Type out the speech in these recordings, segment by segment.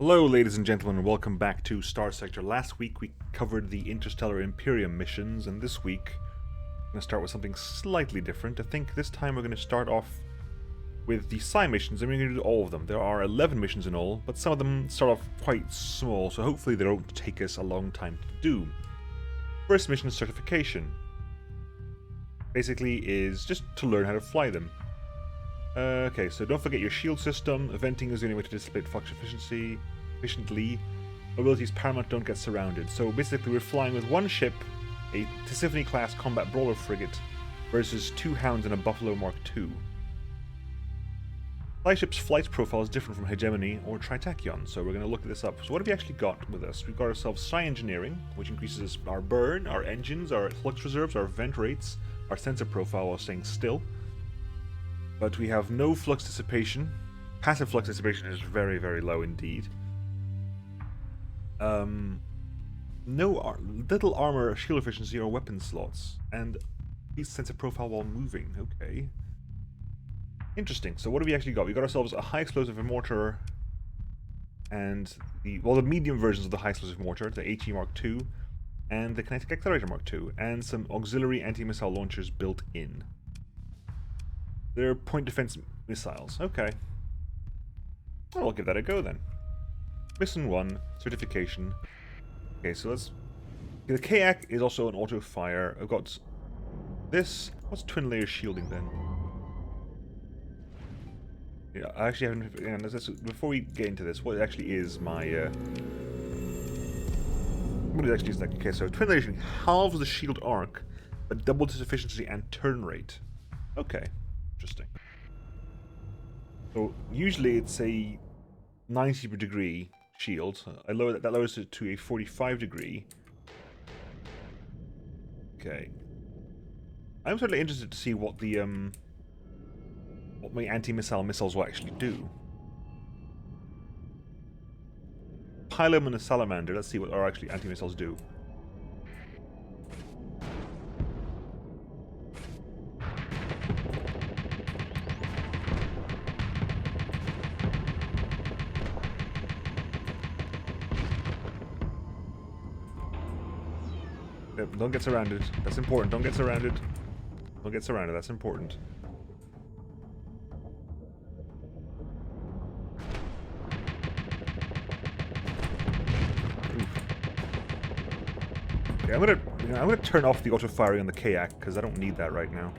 Hello ladies and gentlemen, and welcome back to Starsector. Last week we covered the Interstellar Imperium missions, and this week I'm going to start with something slightly different. I think this time we're going to start off with the Scy Missions, and we're going to do all of them. There are 11 missions in all, but some of them start off quite small, so hopefully they don't take us a long time to do. First mission is Certification. Basically is just to learn how to fly them. Okay, so don't forget your shield system. Venting is the only way to dissipate flux efficiently. Abilities paramount, don't get surrounded. So basically we're flying with one ship, a Tiffon class combat brawler frigate, versus 2 hounds and a Buffalo Mark II. Spaceship's flight profile is different from Hegemony or Tritachyon, so we're going to look this up. So what have we actually got with us? We've got ourselves Sci Engineering, which increases our burn, our engines, our flux reserves, our vent rates, our sensor profile while staying still. But we have no flux dissipation. Passive flux dissipation is very, very low indeed. Little armor, shield efficiency, or weapon slots. And increased sensor profile while moving. Okay. Interesting. So what have we actually got? We got ourselves a high explosive mortar and the medium versions of the high explosive mortar, the HE Mark II, and the kinetic accelerator Mark II, and some auxiliary anti-missile launchers built in. They're point defense missiles. Okay. Well, I'll give that a go then. Mission 1, Certification. Okay, so let's... The Kayak is also an auto fire. I've got this. What's twin layer shielding then? Yeah, I actually haven't... Yeah, before we get into this, what actually is my... What it actually is like? Okay, so twin layer shielding halves the shield arc, but doubles its efficiency and turn rate. Okay. Interesting. So usually it's a 90 degree shield. That lowers it to a 45 degree. Okay. I'm certainly interested to see what the what my anti-missile missiles will actually do. Pylum and a salamander. Let's see what our actually anti-missiles do. Don't get surrounded. That's important. Don't get surrounded. Don't get surrounded. That's important. Oof. Okay, I'm gonna turn off the auto firing on the Kayak because I don't need that right now.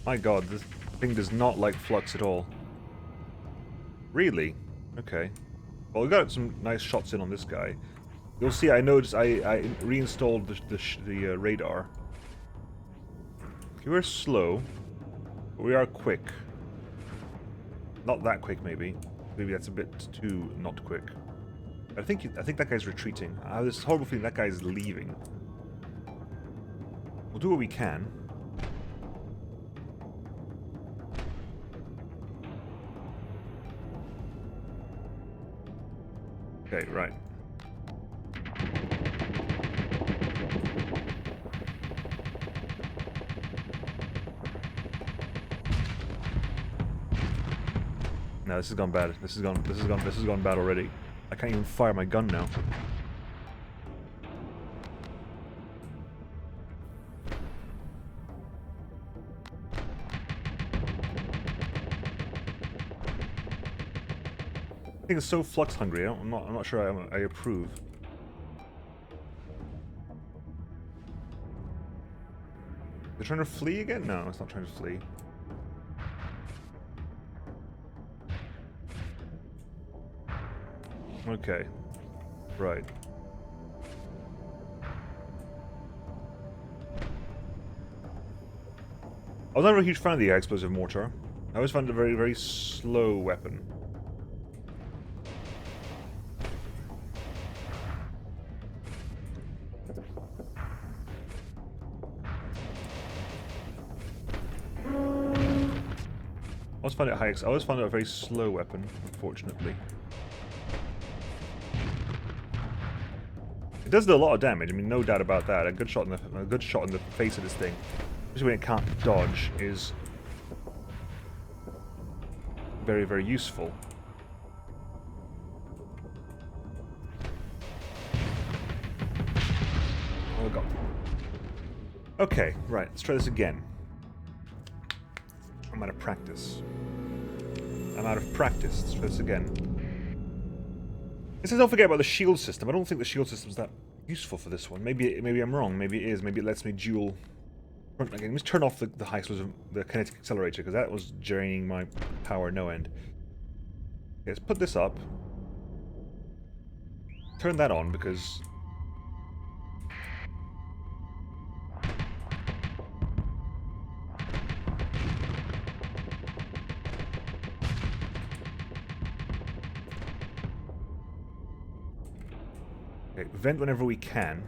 My god, this thing does not like flux at all. Really? Okay. Well, we got some nice shots in on this guy. You'll see, I noticed I reinstalled the radar. Okay, we're slow, but we are quick. Not that quick, maybe. Maybe that's a bit too not quick. I think that guy's retreating. I have this horrible feeling that guy's leaving. We'll do what we can. Okay, right. No, this has gone bad. This has gone bad already. I can't even fire my gun now. I think it's so flux hungry. I'm not sure I approve. They're trying to flee again? No, it's not trying to flee. Okay. Right. I was never a huge fan of the explosive mortar. I always found it a very, very slow weapon. found it I always found it a very slow weapon, unfortunately. It does do a lot of damage. I mean, no doubt about that. A good shot in the face of this thing, especially when it can't dodge, is very, very useful. Oh god. Okay, right. Let's try this again. I'm out of practice. Let's try this again. It says don't forget about the shield system. I don't think the shield system is that useful for this one. Maybe I'm wrong. Maybe it is. Maybe it lets me dual front again. Let's turn off the high explosive, the kinetic accelerator, because that was draining my power no end. Okay, let's put this up. Turn that on because. Okay, vent whenever we can.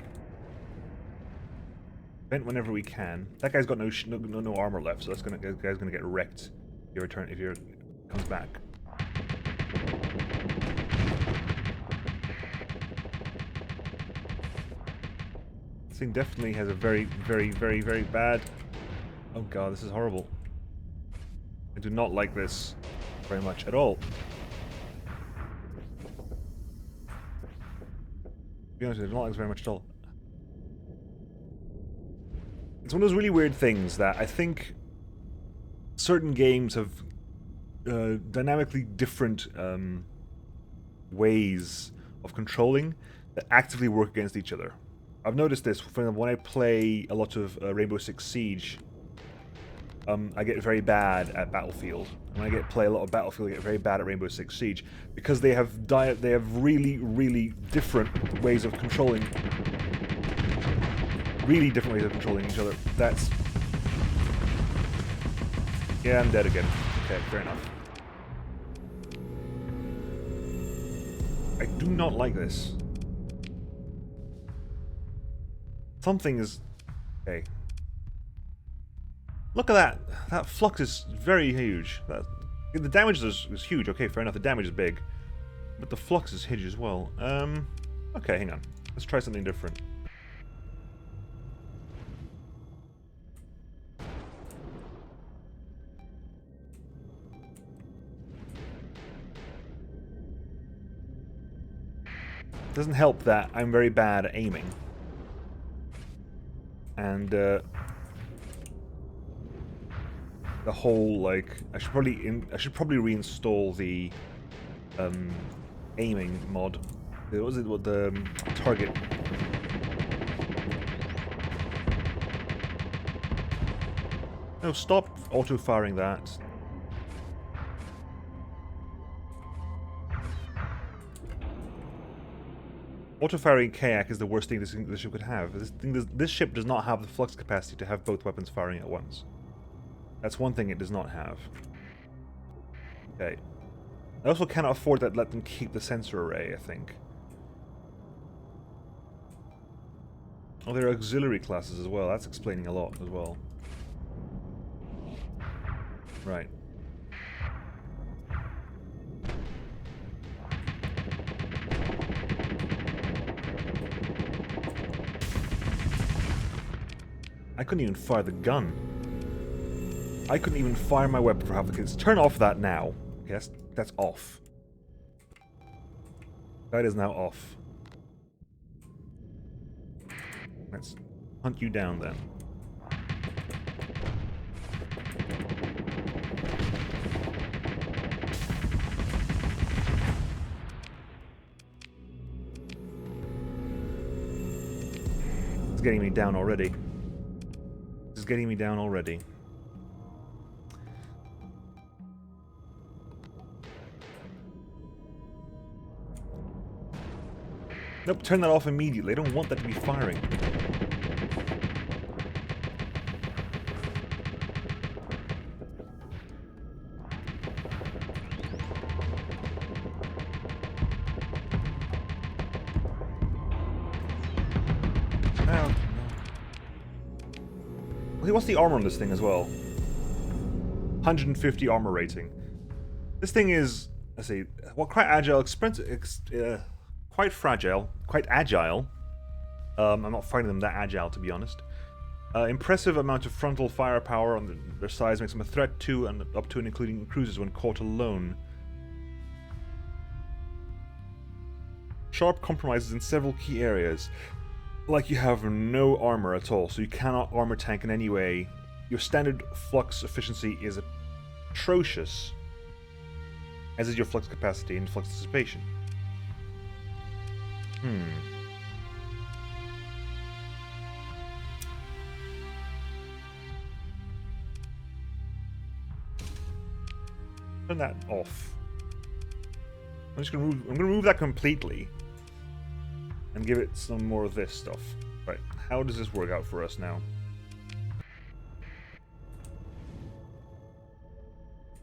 Vent whenever we can. That guy's got no armor left, so that guy's gonna get wrecked if he comes back. This thing definitely has a very, very, very, very bad. Oh god, this is horrible. I do not like this very much at all. To be honest, I don't like this very much at all. It's one of those really weird things that I think certain games have dynamically different ways of controlling that actively work against each other. I've noticed this. For example, when I play a lot of Rainbow Six Siege, I get very bad at Battlefield. When I play a lot of Battlefield, I get very bad at Rainbow Six Siege because they have really, really different ways of controlling. Really different ways of controlling each other. That's. Yeah, I'm dead again. Okay, fair enough. I do not like this. Something is. Okay. Look at that! That flux is very huge. The damage is huge. Okay, fair enough. The damage is big. But the flux is huge as well. Okay, hang on. Let's try something different. Doesn't help that I'm very bad at aiming. And, the whole, like, I should probably reinstall the aiming mod. What was it? What the target? No, stop auto-firing that. Auto-firing kayak is the worst thing this ship could have. This ship does not have the flux capacity to have both weapons firing at once. That's one thing it does not have. Okay. I also cannot afford to let them keep the sensor array, I think. Oh, there are auxiliary classes as well. That's explaining a lot as well. Right. I couldn't even fire the gun. I couldn't even fire my weapon for half the kids. Turn off that now. Okay, that's off. That is now off. Let's hunt you down then. It's getting me down already. This is getting me down already. Nope, turn that off immediately. I don't want that to be firing. Oh, no. What's the armor on this thing as well? 150 armor rating. This thing is, let's see, well, quite agile, quite fragile, quite agile. I'm not finding them that agile, to be honest. Impressive amount of frontal firepower on their size makes them a threat to and up to and including cruisers when caught alone. Sharp compromises in several key areas. Like you have no armor at all, so you cannot armor tank in any way. Your standard flux efficiency is atrocious, as is your flux capacity and flux dissipation. Turn that off. I'm gonna remove that completely and give it some more of this stuff. Right, how does this work out for us now?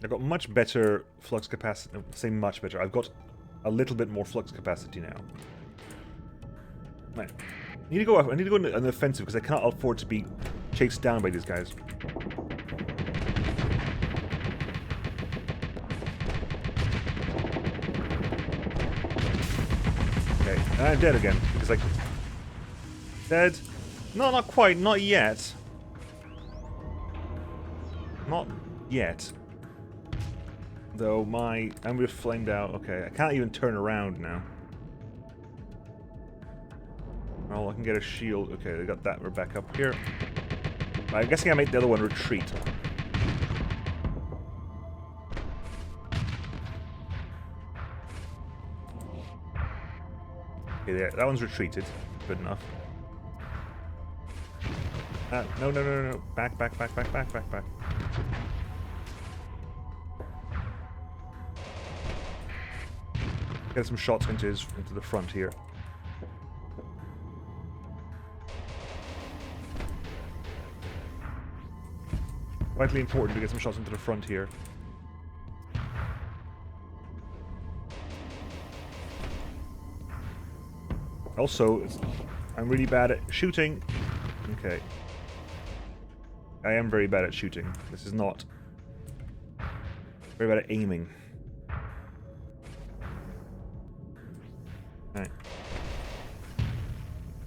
I've got much better flux capacity. Say much better. I've got a little bit more flux capacity now. Right. I need to go on an offensive because I cannot afford to be chased down by these guys. Okay, and I'm dead again because like dead. No, not quite. Not yet. Not yet. Though I'm just flamed out. Okay, I can't even turn around now. Oh, I can get a shield. Okay, they got that. We're back up here. I'm guessing I make the other one retreat. Okay, there. That one's retreated. Good enough. No. Back. Get some shots into the front here. Vitally important to get some shots into the front here. Also, I'm really bad at shooting. Okay. I am very bad at shooting. This is not. Very bad at aiming. Right.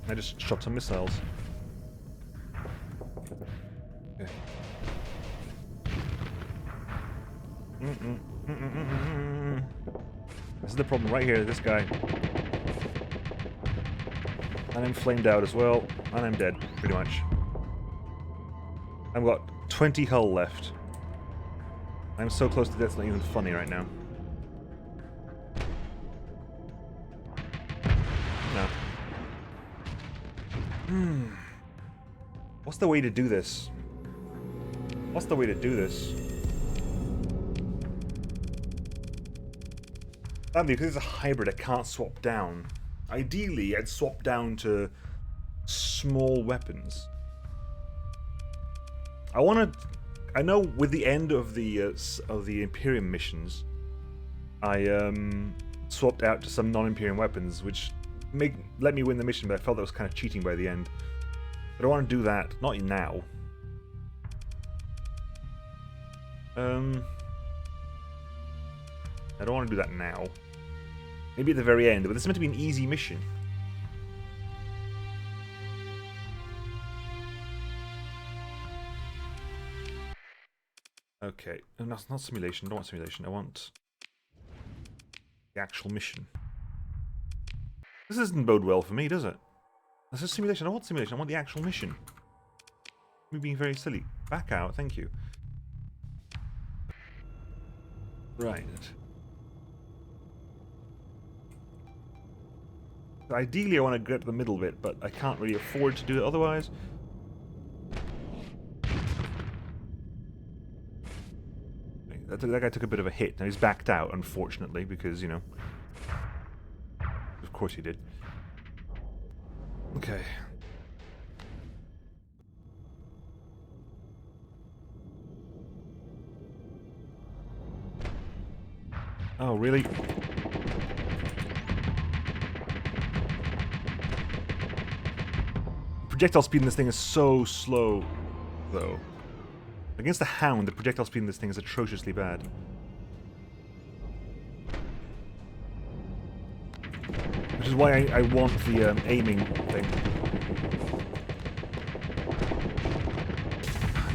I just shot some missiles. Okay. This is the problem right here, this guy. And I'm flamed out as well, and I'm dead, pretty much. I've got 20 hull left. I'm so close to death, it's not even funny right now. No. What's the way to do this? What's the way to do this? Sadly, because it's a hybrid, I can't swap down. Ideally, I'd swap down to small weapons. I know with the end of the Imperium missions, I swapped out to some non-Imperium weapons, which let me win the mission, but I felt that was kind of cheating by the end. But I want to do that, not now. I don't want to do that now. Maybe at the very end, but this is meant to be an easy mission. Okay, no, not simulation. I don't want simulation. I want the actual mission. This doesn't bode well for me, does it? This is simulation. I want simulation. I want the actual mission. Me being very silly. Back out, thank you. Right. Ideally, I want to get the middle bit, but I can't really afford to do it otherwise. That guy took a bit of a hit. Now he's backed out, unfortunately, because, you know... Of course he did. Okay. Oh, really? Projectile speed in this thing is so slow, though. Against the Hound, the projectile speed in this thing is atrociously bad. Which is why I want the aiming thing.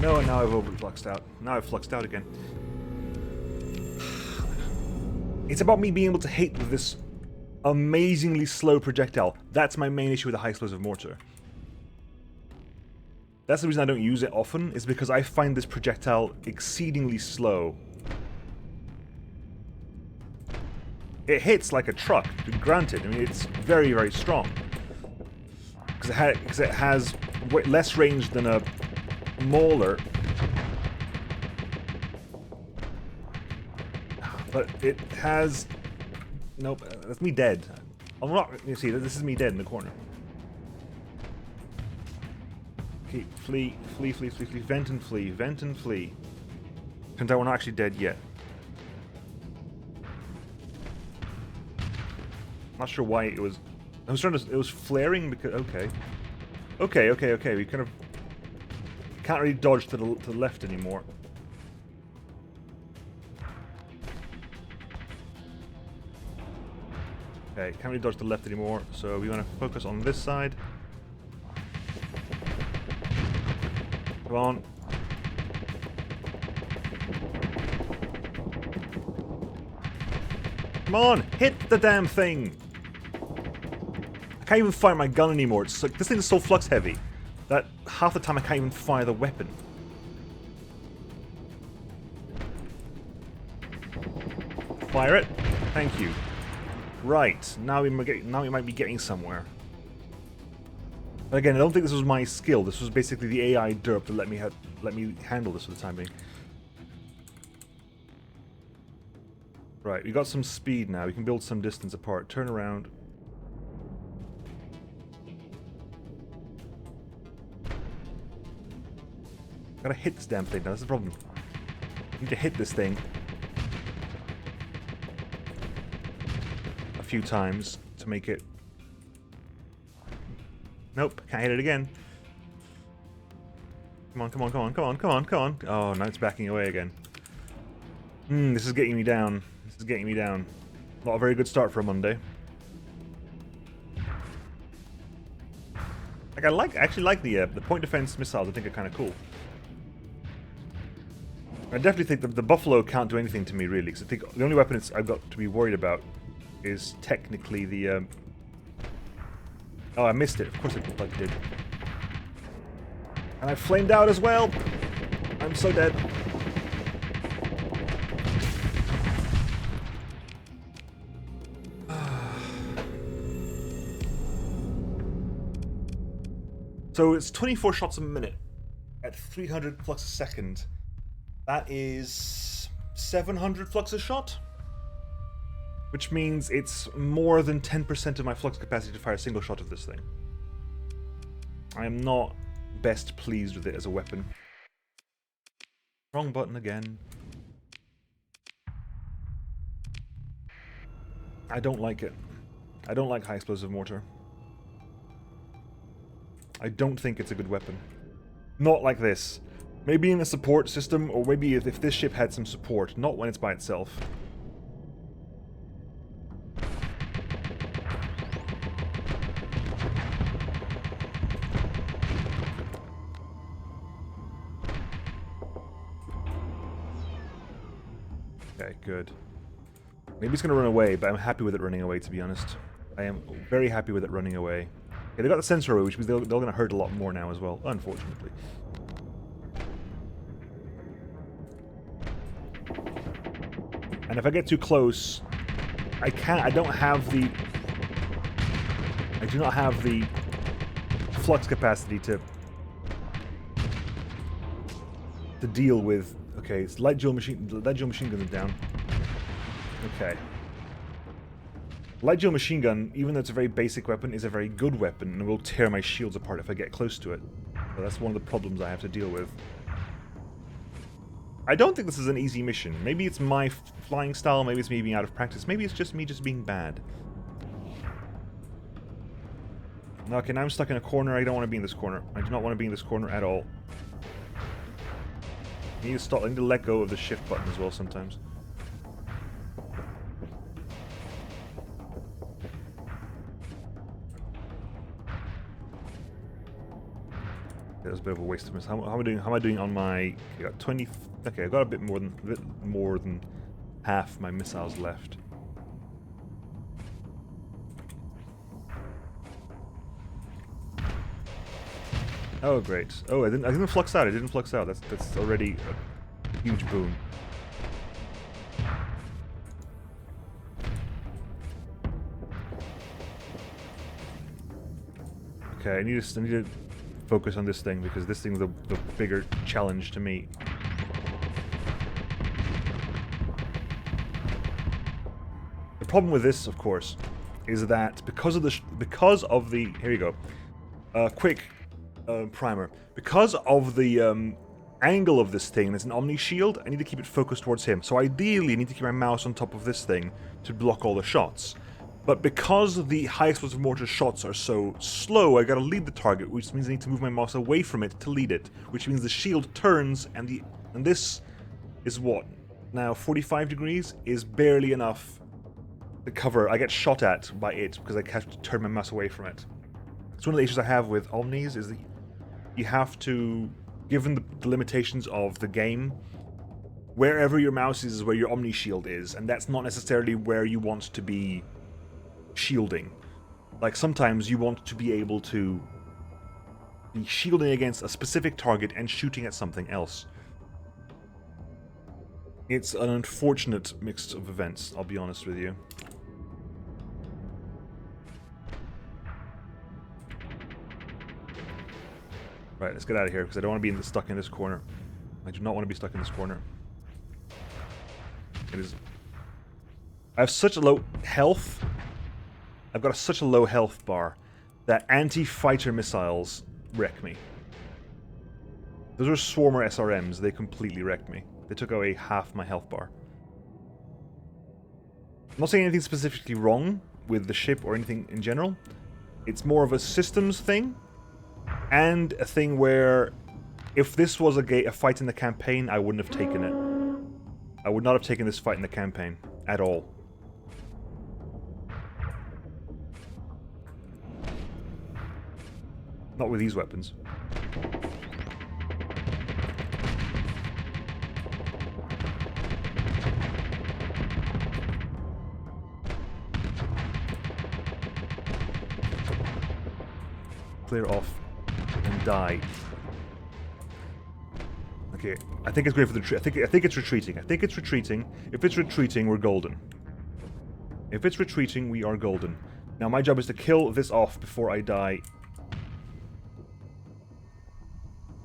No, and now I've overfluxed out. Now I've fluxed out again. It's about me being able to hit with this amazingly slow projectile. That's my main issue with the high explosive mortar. That's the reason I don't use it often, is because I find this projectile exceedingly slow. It hits like a truck, granted. I mean, it's very, very strong. Because it has less range than a mauler. But it has... Nope, that's me dead. I'm not... You see, this is me dead in the corner. Okay, flee, flee, flee, flee, flee, vent and flee, vent and flee. Turns out we're not actually dead yet. Not sure why it was... I was trying to... It was flaring because... Okay. Okay. We kind of... Can't really dodge to the left anymore. Okay, can't really dodge to the left anymore, so we want to focus on this side. Come on. Come on! Hit the damn thing! I can't even fire my gun anymore. It's like, this thing is so flux heavy that half the time I can't even fire the weapon. Fire it. Thank you. Right, now we might be getting somewhere. But again, I don't think this was my skill. This was basically the AI derp that let me handle this for the time being. Right, we got some speed now. We can build some distance apart. Turn around. Gotta hit this damn thing now. That's the problem. I need to hit this thing a few times to make it... Nope, can't hit it again. Come on. Oh, now it's backing away again. This is getting me down. Not a very good start for a Monday. Like, I actually like the point defense missiles. I think are kind of cool. I definitely think that the Buffalo can't do anything to me, really, because I think the only weapon I've got to be worried about is technically the... Oh, I missed it. Of course I did. And I flamed out as well! I'm so dead. So it's 24 shots a minute at 300 flux a second. That is 700 flux a shot? Which means it's more than 10% of my flux capacity to fire a single shot of this thing. I am not best pleased with it as a weapon. Wrong button again. I don't like it. I don't like high explosive mortar. I don't think it's a good weapon. Not like this. Maybe in a support system, or maybe if this ship had some support, not when it's by itself. Okay, good. Maybe it's going to run away, but I'm happy with it running away, to be honest. I am very happy with it running away. Okay, they got the sensor away, which means they're going to hurt a lot more now as well, unfortunately. And if I get too close, I do not have the flux capacity to deal with. Okay, it's light dual machine gun is down. Okay. Light dual machine gun, even though it's a very basic weapon, is a very good weapon and will tear my shields apart if I get close to it. So that's one of the problems I have to deal with. I don't think this is an easy mission. Maybe it's my flying style, maybe it's me being out of practice, maybe it's just me being bad. Okay, now I'm stuck in a corner. I don't want to be in this corner. I do not want to be in this corner at all. I need to stop. I need to let go of the shift button as well sometimes. That was a bit of a waste of missiles. How am I doing? How am I doing on my? I got 20. Okay, I got a bit more than half my missiles left. Oh great! Oh, I didn't flux out. I didn't flux out. That's already a huge boon. Okay, I need to focus on this thing because this thing's the bigger challenge to me. The problem with this, of course, is that because of the here you go, quick primer. Because of the angle of this thing, it's an Omni shield. I need to keep it focused towards him. So ideally, I need to keep my mouse on top of this thing to block all the shots. But because the high explosive mortar shots are so slow, I gotta lead the target, which means I need to move my mouse away from it to lead it. Which means the shield turns, and this is what? Now 45 degrees is barely enough to cover. I get shot at by it because I have to turn my mouse away from it. It's one of the issues I have with Omnis is that you have to, given the limitations of the game, wherever your mouse is where your Omni shield is, and that's not necessarily where you want to be shielding. Like sometimes you want to be able to be shielding against a specific target and shooting at something else. It's an unfortunate mix of events, I'll be honest with you. Right, let's get out of here because I don't want to be stuck in this corner. I do not want to be stuck in this corner. It is. I have such a low health. I've got such a low health bar that anti-fighter missiles wreck me. Those are Swarmer SRMs. They completely wrecked me. They took away half my health bar. I'm not saying anything specifically wrong with the ship or anything in general. It's more of a systems thing, and a thing where if this was a fight in the campaign, I wouldn't have taken it. I would not have taken this fight in the campaign at all. Not with these weapons. Clear off and die. Okay, I think it's great for the I think it's retreating. I think it's retreating. If it's retreating, we're golden. If it's retreating, we are golden. Now my job is to kill this off before I die.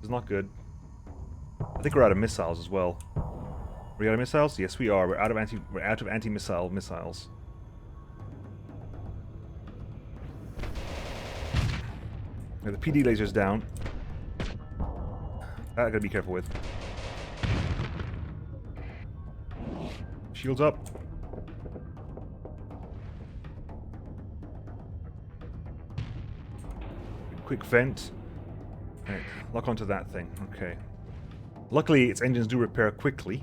It's not good. I think we're out of missiles as well. Are we out of missiles? Yes, we are. We're out of anti-missile missiles. Now, the PD laser's down. That I gotta be careful with. Shields up. Quick vent. Right, lock onto that thing. Okay. Luckily, its engines do repair quickly.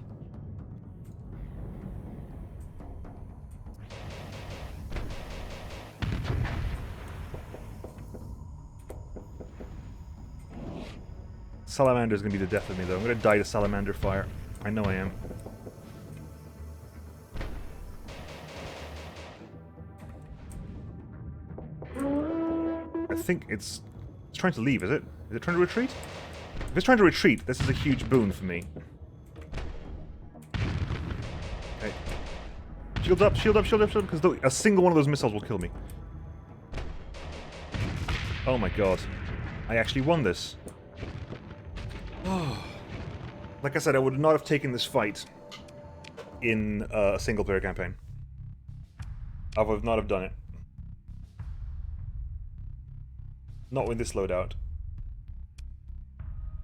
Salamander is going to be the death of me, though. I'm going to die to salamander fire. I know I am. I think it's trying to leave, is it? Is it trying to retreat? If it's trying to retreat, this is a huge boon for me. Okay. Shields up, shield up, shield up, shield up, because a single one of those missiles will kill me. Oh my god. I actually won this. Like I said, I would not have taken this fight in a single-player campaign. I would not have done it. Not with this loadout.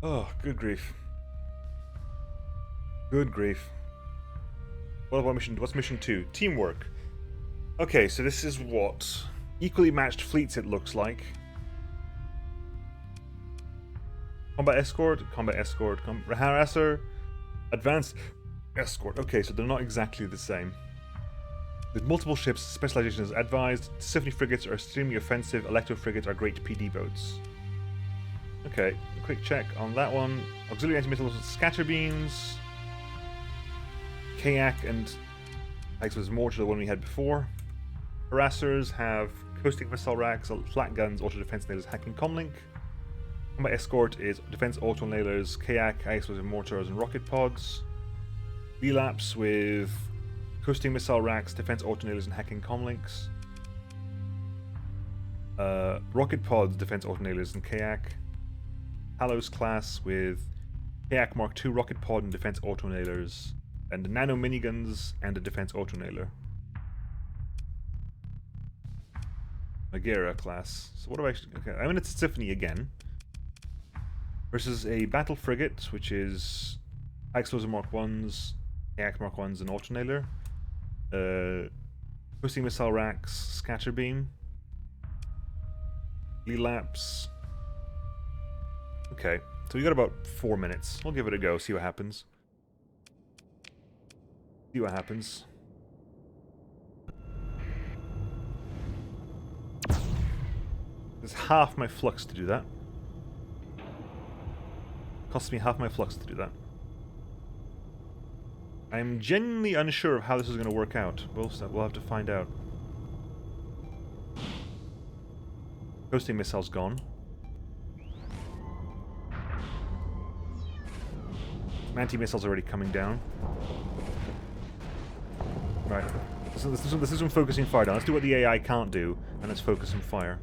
Oh, good grief. Good grief. What mission? What's mission 2? Teamwork. Okay, so this is what? Equally matched fleets, it looks like. Combat escort, harasser, advanced escort. Okay, so they're not exactly the same. With multiple ships, specialization is advised. Symphony frigates are extremely offensive. Electro frigates are great PD boats. Okay, quick check on that one. Auxiliary anti-missiles with scatter beams. Kayak and Exos Mortar, the one we had before. Harassers have coasting missile racks, flat guns, auto defense nailers, hacking comlink. Combat escort is defense auto nailers, kayak, explosive mortars, and rocket pods. Relapse with coasting missile racks, defense auto nailers, and hacking comlinks. Rocket pods, defense auto nailers, and kayak. Talos class with kayak Mark II rocket pod and defense auto nailers, and nano miniguns and a defense auto nailer. Megara class. So what do I actually... Okay, I'm in its Tiffany again. Versus a battle frigate, which is explosive Mark 1s, kayak Mark 1s, and auto nailer. Coasting missile racks, scatter beam. Relapse. Okay, so we got about 4 minutes. We'll give it a go, see what happens. See what happens. There's half my flux to do that. Costs me half my flux to do that. I'm genuinely unsure of how this is going to work out. We'll have to find out. Coasting missile's gone. Anti-missile's already coming down. Right. This is some focusing fire down. Let's do what the AI can't do, and let's focus some fire.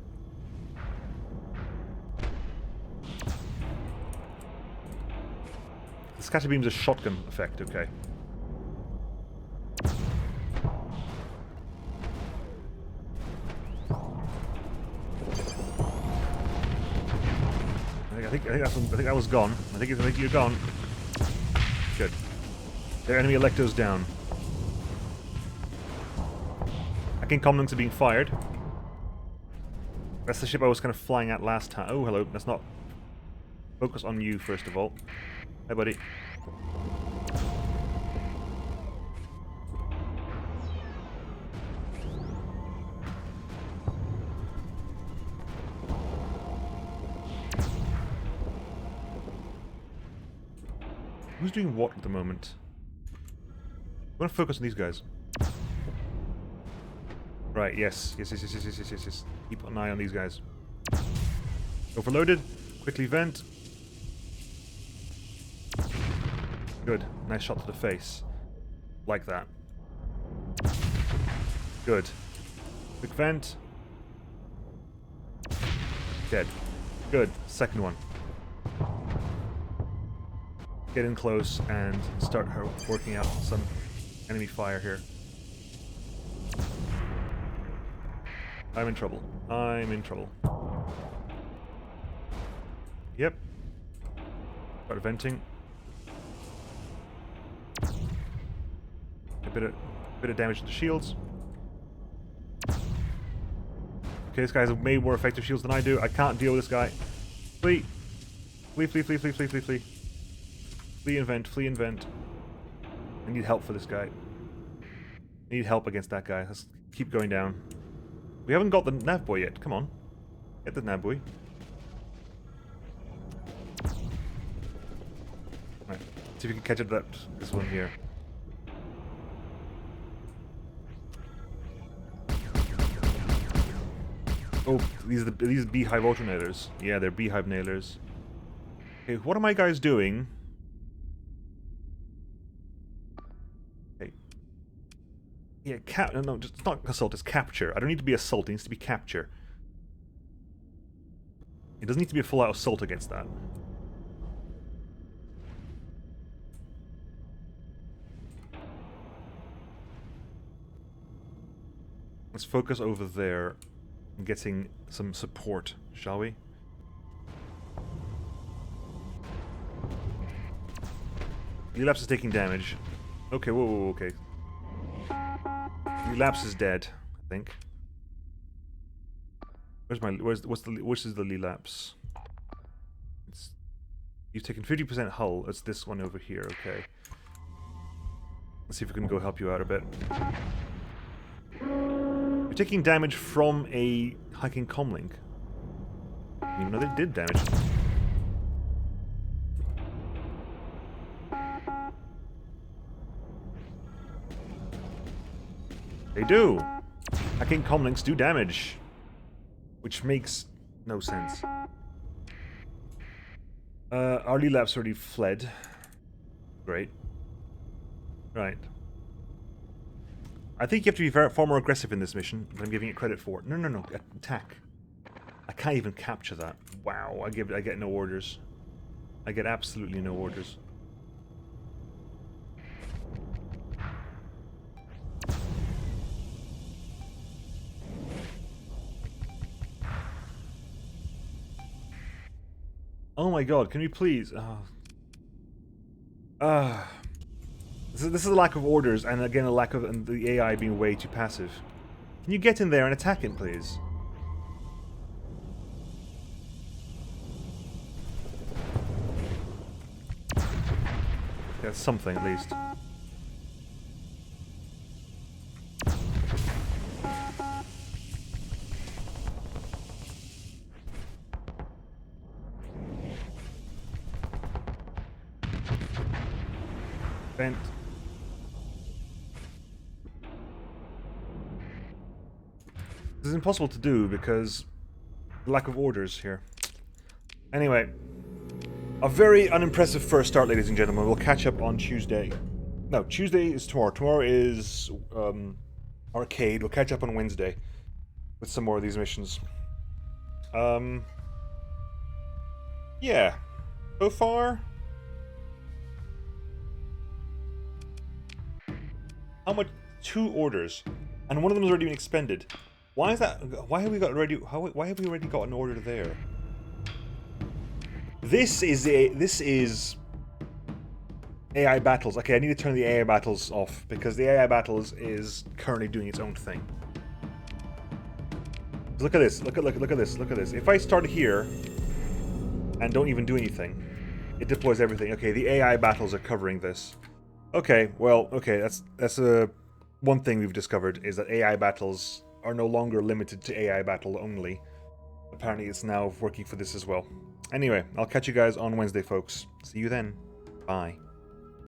The scatter beam's a shotgun effect, okay. I think that was gone. I think you're gone. Good. Their enemy Electo's down. Hacking comlinks are being fired. That's the ship I was kind of flying at last time. Oh, hello. Let's not focus on you first of all. Hi, buddy. Who's doing what at the moment? I'm gonna focus on these guys. Right, yes. Yes. Keep an eye on these guys. Overloaded. Quickly vent. Good. Nice shot to the face. Like that. Good. Quick vent. Dead. Good. Second one. Get in close and start working out some enemy fire here. I'm in trouble. I'm in trouble. Yep. Start venting. A bit of damage to the shields. Okay, this guy has way more effective shields than I do. I can't deal with this guy. Flee! Flee. Flee and vent. I need help for this guy. I need help against that guy. Let's keep going down. We haven't got the nav boy yet. Come on. Get the nav boy. Right. See if we can catch up to this one here. Oh, these beehive auto nailers. Yeah, they're beehive nailers. Okay, what are my guys doing? Okay. Yeah, no, it's not assault, it's capture. I don't need to be assault, it needs to be capture. It doesn't need to be a full-out assault against that. Let's focus over there on getting some support, shall we? Relapse is taking damage. Okay, whoa, okay. Relapse is dead, I think. Which is the relapse? You've taken 50% hull. It's this one over here, okay. Let's see if we can go help you out a bit. You're taking damage from a hiking comlink. Even though they did damage. They do. Hacking comlinks do damage. Which makes no sense. Our Lelap's already fled. Great. Right. I think you have to be far more aggressive in this mission than I'm giving it credit for. No, no, no. Attack. I can't even capture that. Wow. I get no orders. I get absolutely no orders. Oh my god, can we please? This is a lack of orders, and again a lack of the AI being way too passive. Can you get in there and attack him, please? That's something, at least. Bent. This is impossible to do because lack of orders here. Anyway, a very unimpressive first start, ladies and gentlemen. We'll catch up on Tuesday. No, Tuesday is tomorrow. Tomorrow is arcade. We'll catch up on Wednesday with some more of these missions. Yeah. So far, how much? 2 orders, and one of them has already been expended. Why is that? Why have we got already? Why have we already got an order there? This is AI battles. Okay, I need to turn the AI battles off because the AI battles is currently doing its own thing. Look at this. Look at this. Look at this. If I start here and don't even do anything, it deploys everything. Okay, the AI battles are covering this. Okay, well, okay, that's one thing we've discovered is that AI battles are no longer limited to AI battle only. Apparently it's now working for this as well. Anyway, I'll catch you guys on Wednesday, folks. See you then. Bye.